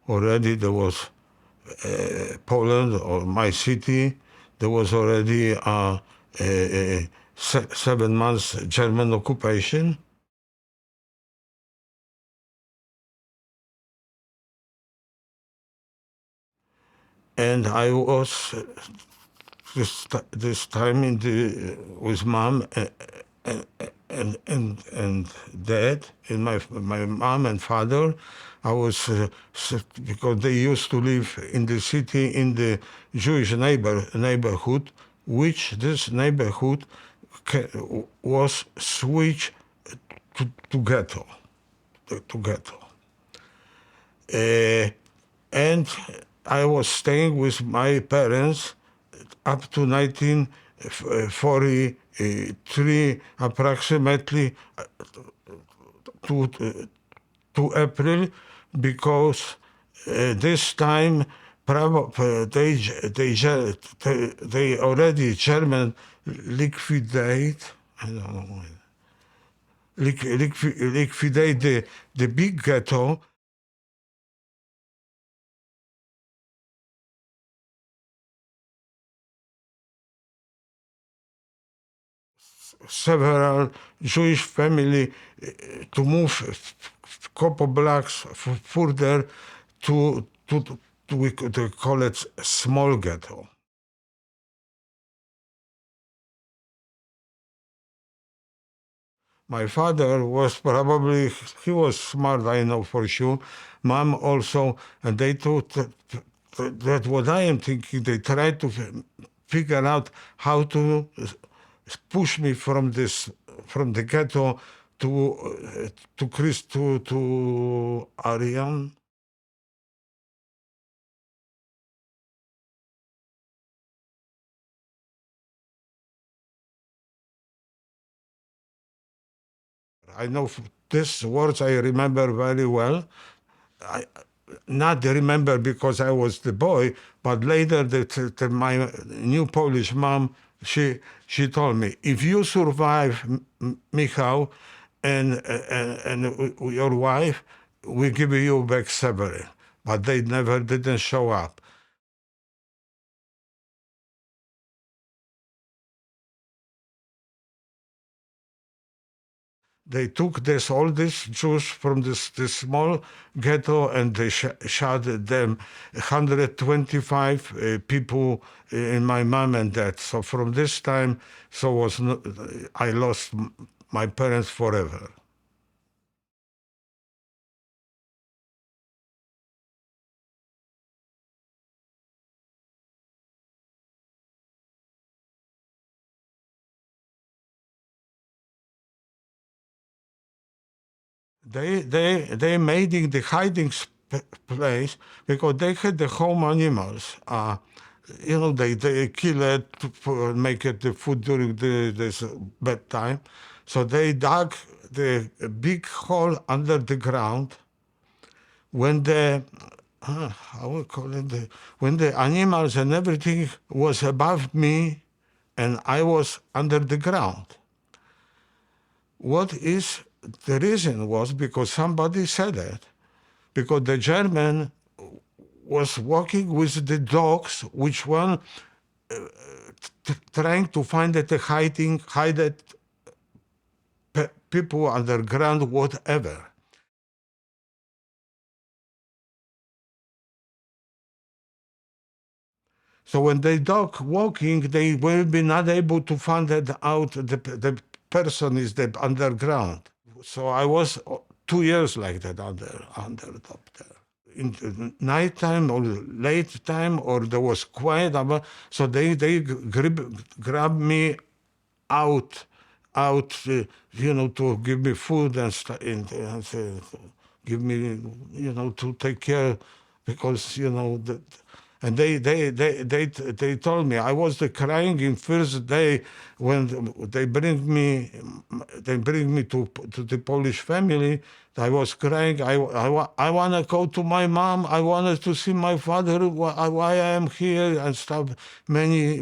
already there was Poland or my city. There was already 7 months German occupation. And I was this time with mom and dad and my mom and father. I was because they used to live in the city in the Jewish neighborhood, which this neighborhood was switched to ghetto, to ghetto. And I was staying with my parents up to 1943, approximately to, to April, because this time they already German liquidate. I don't know. Liquidate the big ghetto. Several Jewish family to move couple blocks further to we could call it small ghetto. My father was probably, he was smart, I know for sure. Mom also, and they thought that what I am thinking, they tried to figure out how to push me from the ghetto to Ariane. I know these words I remember very well. I not remember because I was the boy, but later my new Polish mom, she told me, if you survive, Michał, and your wife, we give you back Severin. But they never didn't show up. They took all these Jews from this small ghetto and they shot them, 125 people in my mom and dad. So from this time, I lost my parents forever. They made it the hiding place because they had the home animals. They kill it to make it the food during this bedtime. So they dug the big hole under the ground when how we call it, when the animals and everything was above me and I was under the ground. What is the reason was because somebody said it, because the German was walking with the dogs, which one trying to find it, hide it, people underground, whatever. So when they dog walking, they will be not able to find it out. The person is the underground. So I was 2 years like that under top there. In the nighttime or late time, or there was quiet, so they grab me out, to give me food and give me, to take care, because and they told me I was crying in first day when they bring me to the Polish family. I was crying. I want to go to my mom. I wanted to see my father. Why I am here and stuff. Many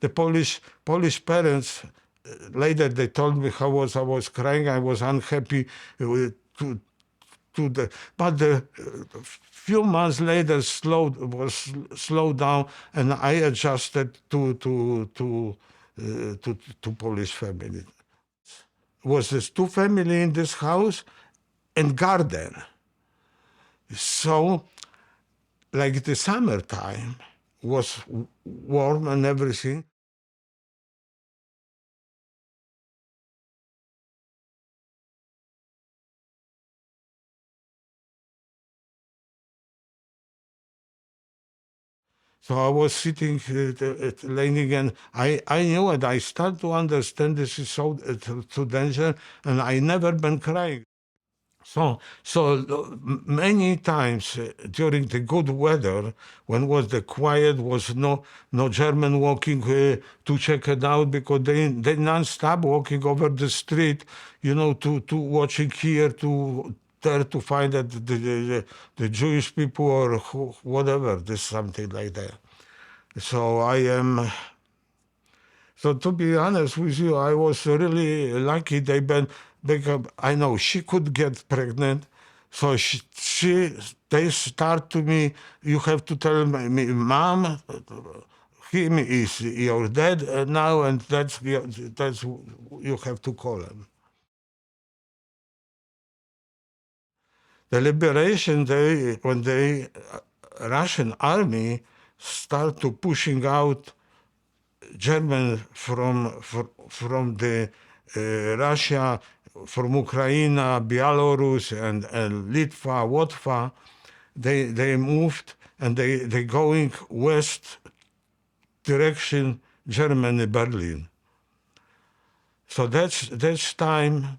the Polish parents. Later they told me how I was crying. I was unhappy to to the, but the few months later was slowed down, and I adjusted to Polish family. Was this two family in this house and garden. So, like the summertime was warm and everything. So I was sitting, leaning, and I knew it. I started to understand this is so danger, and I never been crying. So many times during the good weather, when was the quiet, was no German walking to check it out, because they non-stop walking over the street, to watching here, to there to find that the Jewish people or whatever, this something like that. So I am. So to be honest with you, I was really lucky. Because I know she could get pregnant, so they start to me. You have to tell me, Mom, him is your dad now, and that's you have to call him. The liberation day, when the Russian army start to pushing out German from the Russia, from Ukraine, Belarus, and Litva, Latva, they moved, and they going west direction Germany, Berlin. So that's time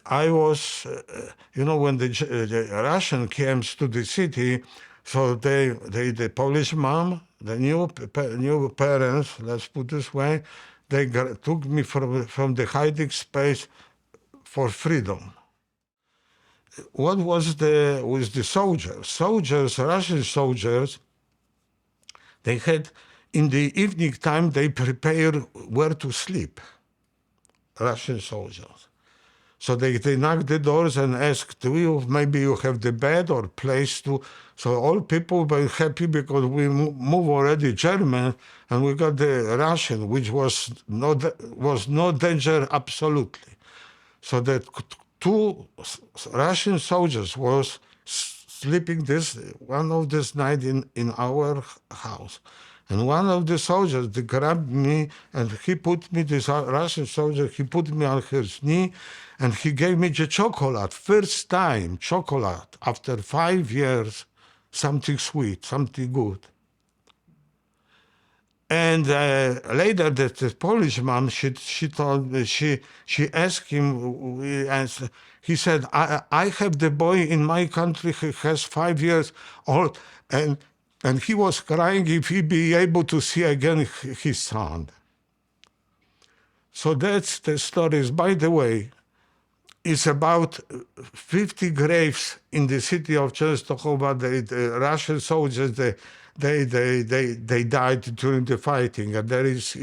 I was, when the Russian came to the city, so the Polish mom, the new parents, let's put this way, they took me from the hiding space for freedom. What was with the soldiers? Russian soldiers, they had, in the evening time, they prepare where to sleep. Russian soldiers. So they knock the doors and ask, maybe you have the bed or place to. So all people were happy because we move already German, and we got the Russian, which was no danger absolutely. So that two Russian soldiers was sleeping one of this night in our house. And one of the soldiers, they grabbed me, and he put me, this Russian soldier, he put me on his knee, and he gave me the chocolate. First time, chocolate, after 5 years, something sweet, something good. And later, the Polish mom, she told me, she asked him, and he said, I have the boy in my country who has 5 years old, and he was crying if he be able to see again his son. So that's the stories. By the way, it's about 50 graves in the city of Częstochowa. The Russian soldiers, they died during the fighting, and there is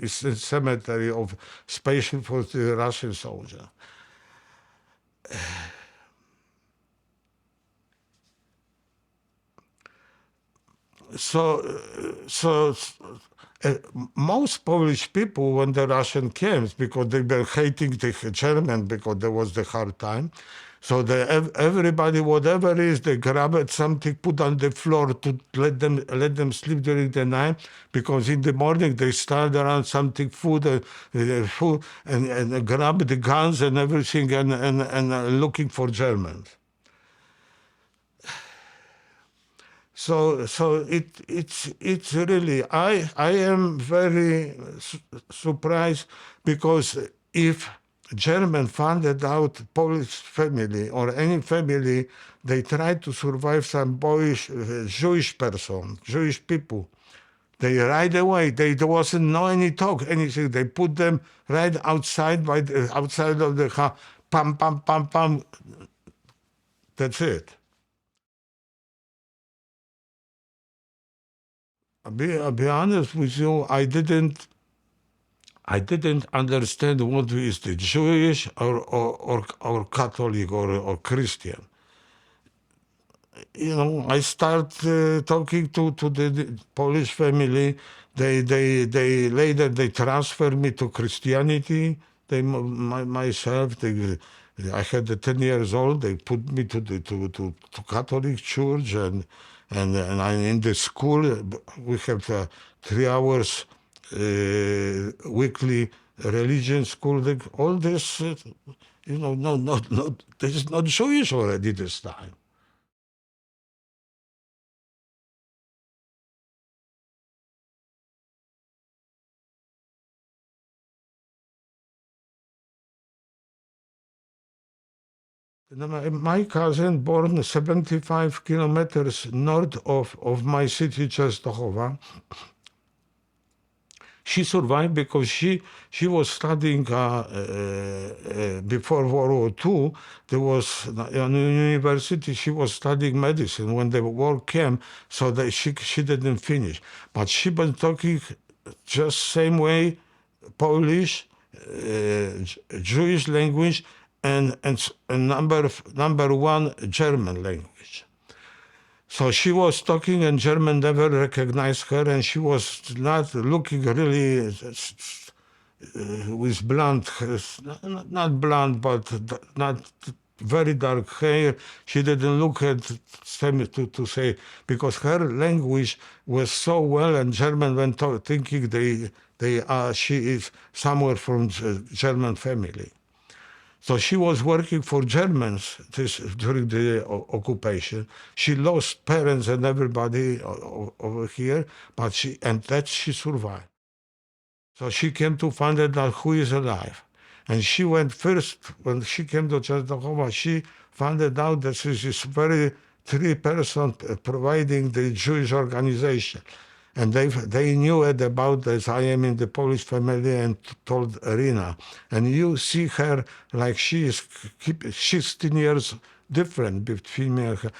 a cemetery of special for the Russian soldier. So most Polish people, when the Russian came, because they were hating the German because there was the hard time, so everybody, whatever it is, they grabbed something, put on the floor to let them sleep during the night, because in the morning they start around something food, and grab the guns and everything, and looking for Germans. So it's really, I am very surprised, because if German founded out Polish family or any family, they try to survive some boyish Jewish person, Jewish people. They right away, there wasn't no any talk, anything. They put them right outside outside of the house, pam pam pam pam. That's it. I'll be honest with you, I didn't I didn't understand what is the Jewish or Catholic or Christian. I start talking to the Polish family. They later they transferred me to Christianity. Myself, I had 10 years old. They put me to Catholic church and I'm in the school. We have 3 hours weekly religion school. All this, no, this is not Jewish already this time. My cousin, born 75 kilometers north of my city, Czestochowa, she survived because she was studying before World War II. There was in university she was studying medicine when the war came, so that she didn't finish. But she was talking just same way, Polish, Jewish language, and number one German language. So she was talking and German never recognized her, and she was not looking really with blonde, not blonde, but not very dark hair. She didn't look at same to say, because her language was so well, and German went thinking she is somewhere from German family. So she was working for Germans during the occupation. She lost parents and everybody over here, but she survived. So she came to find out who is alive. And she went first, when she came to Czestochowa, she found out that this is very 3 person providing the Jewish organization. And they knew it about this. I am in the Polish family and told Irina. And you see her like she is 16 years different between me and her.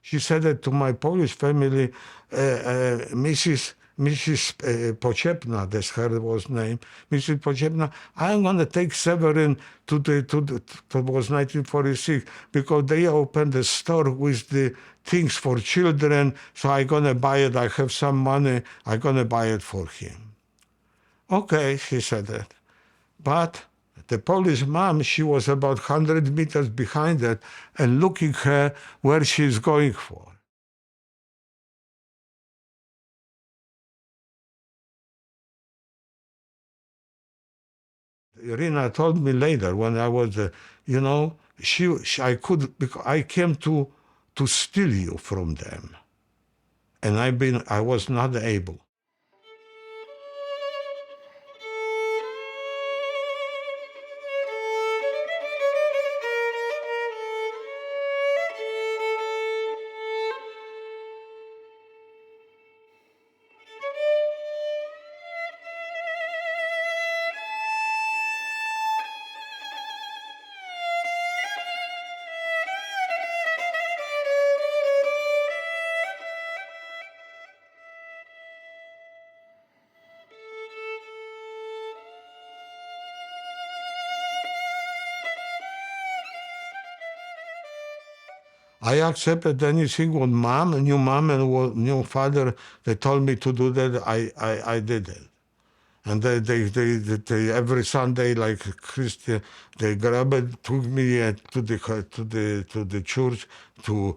She said it to my Polish family, Mrs. Poczepna, that's her was name, Mrs. Poczepna, I'm going to take Severin to was 1946, because they opened a store with the things for children, so I'm going to buy it. I have some money. I'm going to buy it for him. Okay, she said that. But the Polish mom, she was about 100 meters behind it and looking her where she's going for. Irina told me later when I was, I could, because I came to steal you from them, and I was not able. I accepted anything what mom and what new father, they told me to do that, I did it. And they every Sunday, like Christian, they grabbed it, took me to the church to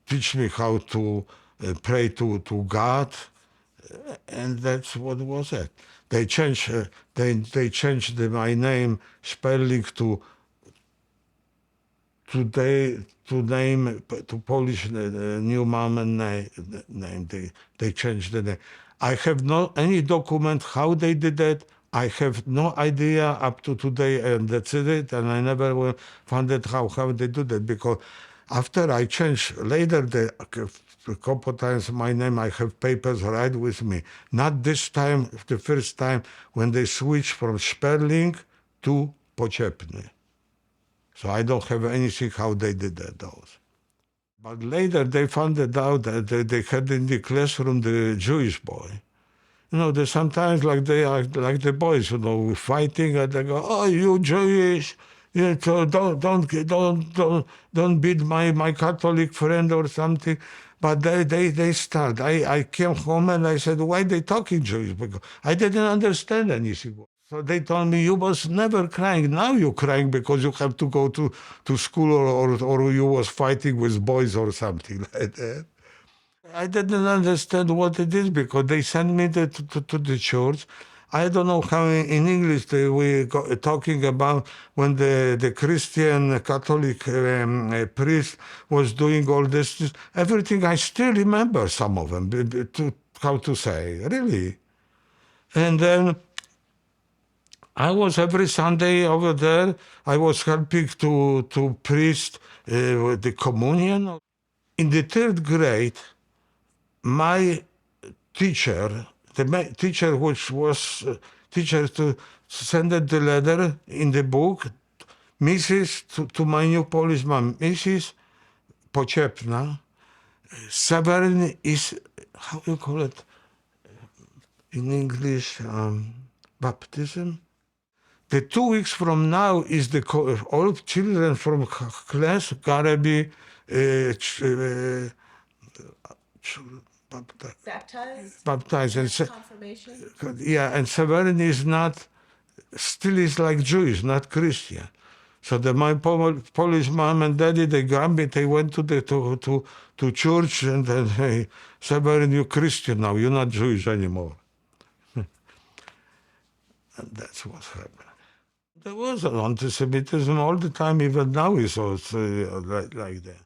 teach me how to pray to God, and that's what was it. They changed my name Szperling to name to Polish new mom and name. They changed the name. I have no any document how they did that. I have no idea up to today, and that's it. And I never found out how they do that, because after I changed later a couple times my name, I have papers right with me. Not this time, the first time when they switched from Szperling to Poczepny. So I don't have anything how they did that, those. But later they found it out that they had in the classroom the Jewish boy. You know, they sometimes they are like the boys, you know, fighting and they go, "Oh, you Jewish! You so don't beat my Catholic friend or something." But they start. I came home and I said, "Why they talking Jewish?" Because I didn't understand anything. So they told me, "You was never crying. Now you're crying because you have to go to school or you was fighting with boys or something like that." I didn't understand what it is because they sent me to the church. I don't know how in English we talking about when the Christian Catholic priest was doing all this. Everything I still remember some of them. How to say really, and then I was every Sunday over there. I was helping to priest with the communion. In the third grade, my teacher, teacher which was teacher to send the letter in the book, Mrs. to my new Polish mom, Mrs. Poczepna, Severin is, how you call it in English, baptism? The 2 weeks from now is all children from class gotta be baptized. And confirmation. Yeah, and Severin is not, still is like Jewish, not Christian. So my Polish mom and daddy, they grabbed me, they went to church and then, hey, Severin, you're Christian now, you're not Jewish anymore. And that's what happened. There was an anti-Semitism all the time, even now is also like that.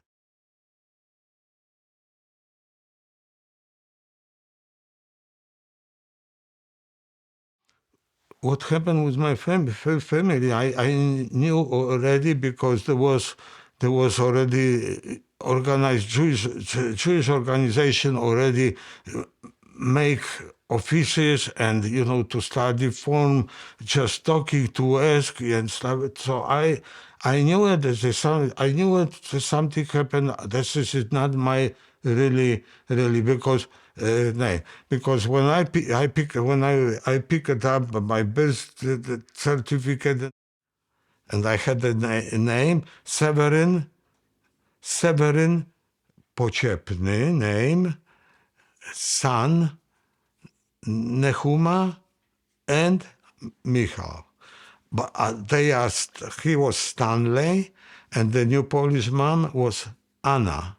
What happened with my family, I knew already because there was already organized Jewish organization already make offices and to study form, just talking to ask and stuff. So I knew it. I knew it. Something happened. This is not my really because. No, because when I picked up my birth certificate, and I had the name Severin Poczepny, name, son Nehuma and Michał. But he was Stanley, and the new Polish mom was Anna.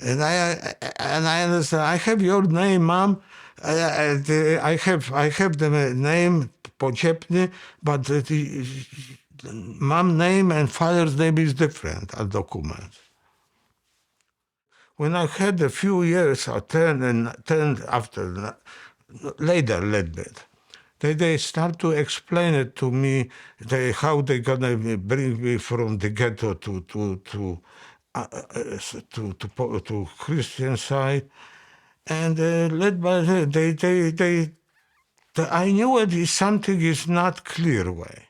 And I understand. I have your name, mom. I have the name Poczepny, but the mom name and father's name is different at documents. When I had a few years, or 10 after, later a little bit, they start to explain it to me, how they gonna bring me from the ghetto to Christian side, and led by I knew it is something is not clear way.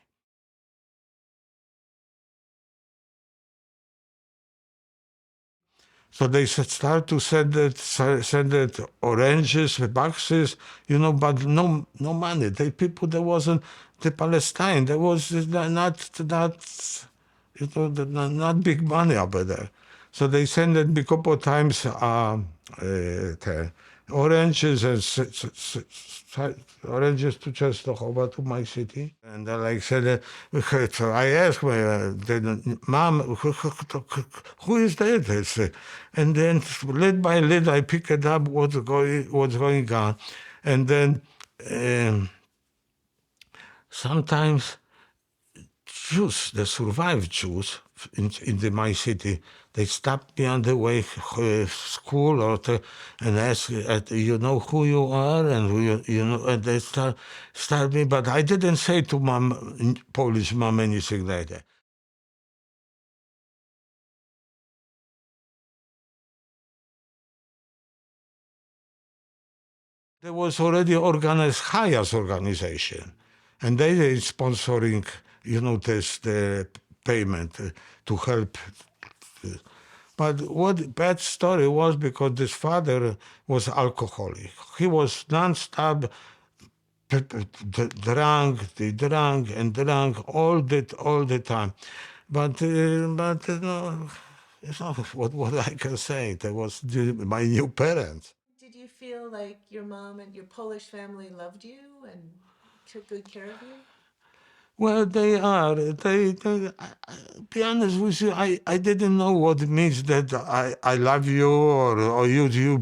So they start to send it oranges, boxes, but no money. There wasn't the Palestine. There was not big money over there. So they sent it a couple of times oranges and oranges to Czestochowa, to my city. And like said, so I asked my mom, who is that? And then little by little I picked up what's going on. And then sometimes Jews, the survived Jews in my city, they stopped me on the way school and asked, you know who you are, and and they start me. But I didn't say to mom, Polish mom, anything like that. There was already organized Hayas organization, and they sponsoring, the payment to help But what bad story was because this father was alcoholic. He was non-stop drunk, they drank and drank all the time. But no, it's not what I can say. That was my new parents. Did you feel like your mom and your Polish family loved you and took good care of you? Well, they are. Be honest with you, I didn't know what it means that I love you or you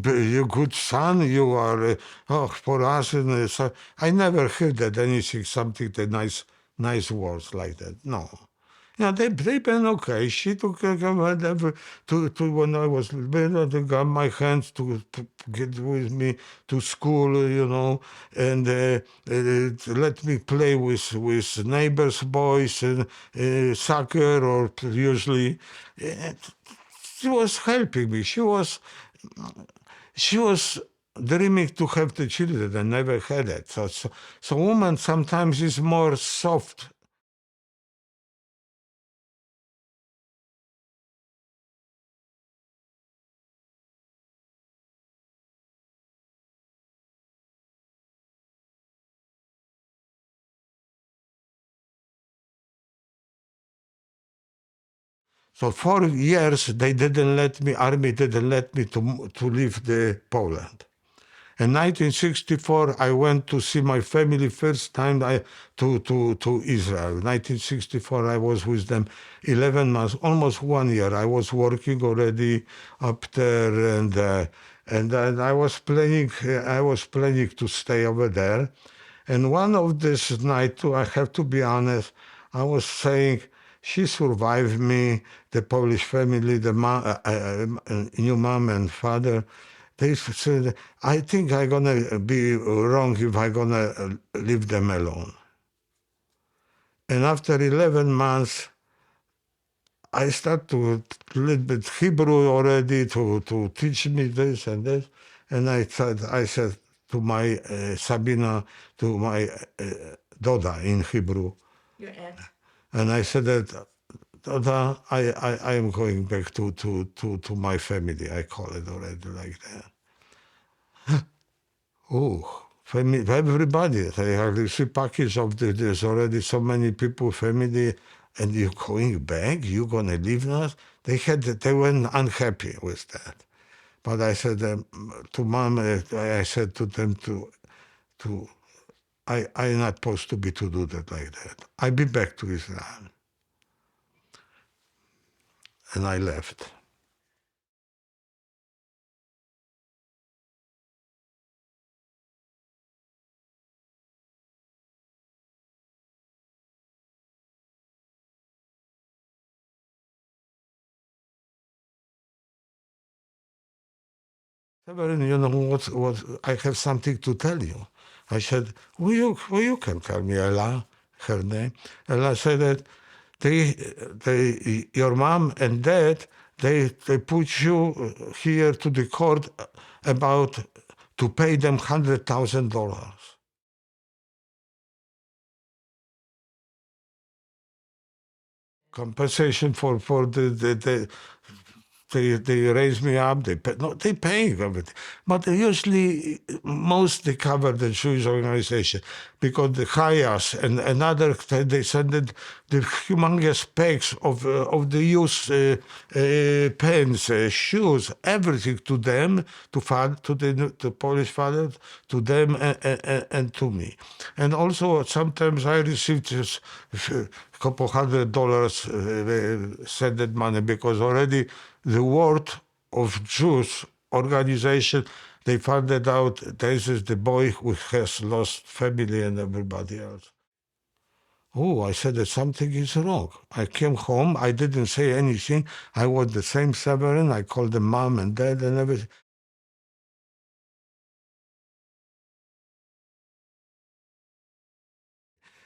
good son, you are, oh, for us. And, so I never heard that anything, something, the nice words like that. No. Yeah, they've been okay. She took whatever to when I was little, they got my hands to get with me to school, and let me play with neighbors' boys and soccer or usually. Uh, she was helping me. She was dreaming to have the children and never had it. So woman sometimes is more soft. So 4 years they didn't let me, army didn't let me to leave the Poland. In 1964, I went to see my family first time to Israel. 1964, I was with them 11 months, almost 1 year. I was working already up there, and then I was planning to stay over there. And one of this night, too, I have to be honest, I was saying, she survived me, the Polish family, the new mom and father. They said, I think I'm gonna be wrong if I'm gonna leave them alone. And after 11 months, I start to little bit Hebrew already to teach me this and this. And I said to my Sabina, to my Doda in Hebrew, Your aunt? and I said that, Doda, I am going back to my family. I call it already like that. Oh, everybody. They have this package of there's already so many people, family, and you're going back? You're going to leave us? They were unhappy with that. But I said to mom, I said to them to I'm not supposed to be to do that like that. I'll be back to Israel. And I left. Severin, what I have something to tell you. I said, well, you can tell me, Ella, her name. Ella said that your mom and dad, they put you here to the court about to pay them $100,000. Compensation for they raise me up. They pay everything, but usually most they cover the Jewish organization because the Hayas and another they send it the humongous packs of the used pens, shoes, everything to them to the Polish fathers, to them and to me, and also sometimes I received just a couple $100 send that money because already the world of Jews organization, they found out this is the boy who has lost family and everybody else. Oh, I said that something is wrong. I came home, I didn't say anything. I was the same Severin. I called the mom and dad and everything.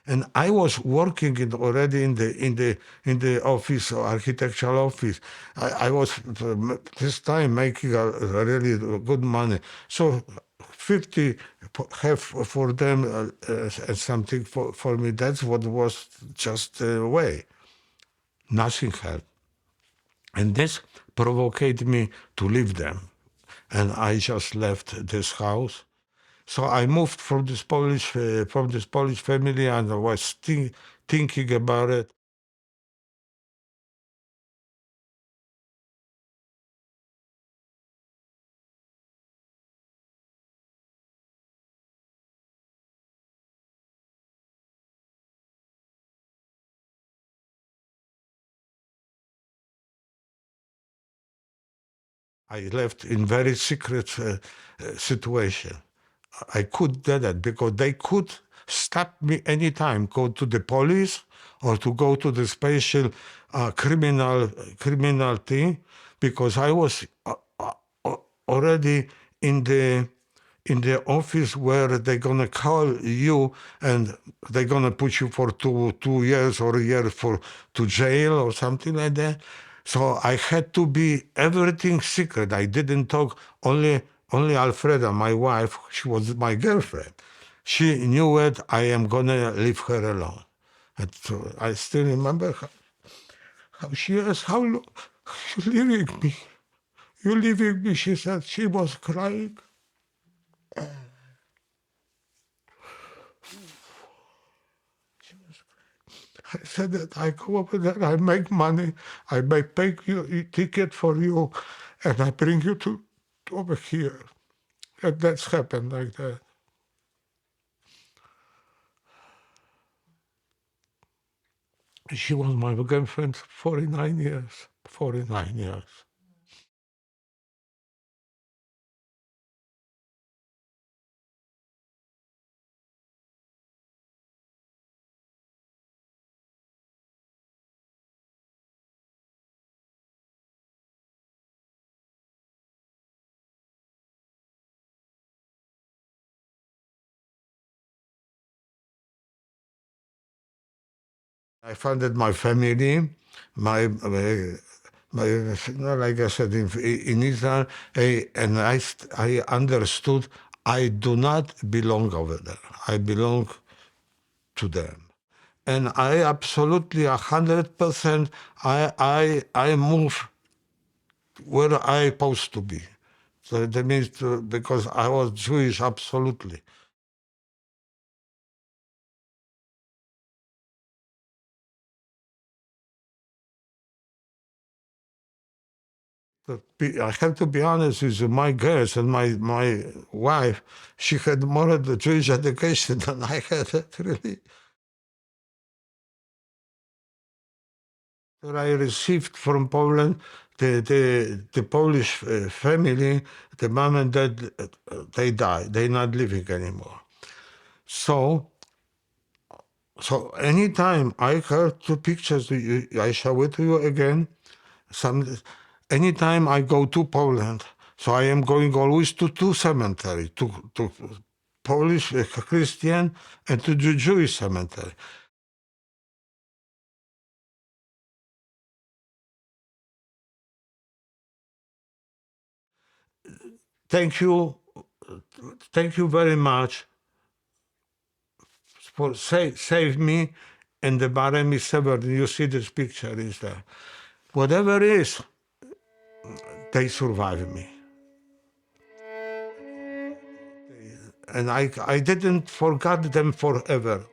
And I was working already in the office, architectural office. I was this time making a really good money. So 50 have for them and something for me. That's what was just the way. Nothing helped. And this provoked me to leave them. And I just left this house. So I moved from this Polish family, and I was thinking about it. I left in very secret situation. I could do that because they could stop me anytime, go to the police or to go to the special criminal thing, because I was already in the office where they're gonna call you and they're gonna put you for 2 years or a year to jail or something like that. So I had to be everything secret. I didn't talk. Only Alfreda, my wife, she was my girlfriend. She knew it. I am gonna leave her alone. And so I still remember how she asked, "How long you leaving me? You leaving me?" She said. She was crying. I said that I go over there, I make money, I pay you a ticket for you, and I bring you to over here. And that's happened like that. She was my girlfriend 49 years. 49 years. I founded my family, my like I said, in Israel, and I understood I do not belong over there. I belong to them. And I absolutely 100% I move where I supposed to be. So that means because I was Jewish, absolutely. I have to be honest with you, my girls and my wife, she had more of the Jewish education than I had, really. I received from Poland the Polish family, the mom and dad, they died. They're not living anymore. So anytime I heard two pictures, I show it to you again. Anytime I go to Poland, so I am going always to two cemeteries, to Polish Christian and to the Jewish cemetery. Thank you, thank you very much for save me. And the barem is Severin. You see this picture is there. Whatever it is, they survive me. And I didn't forget them forever.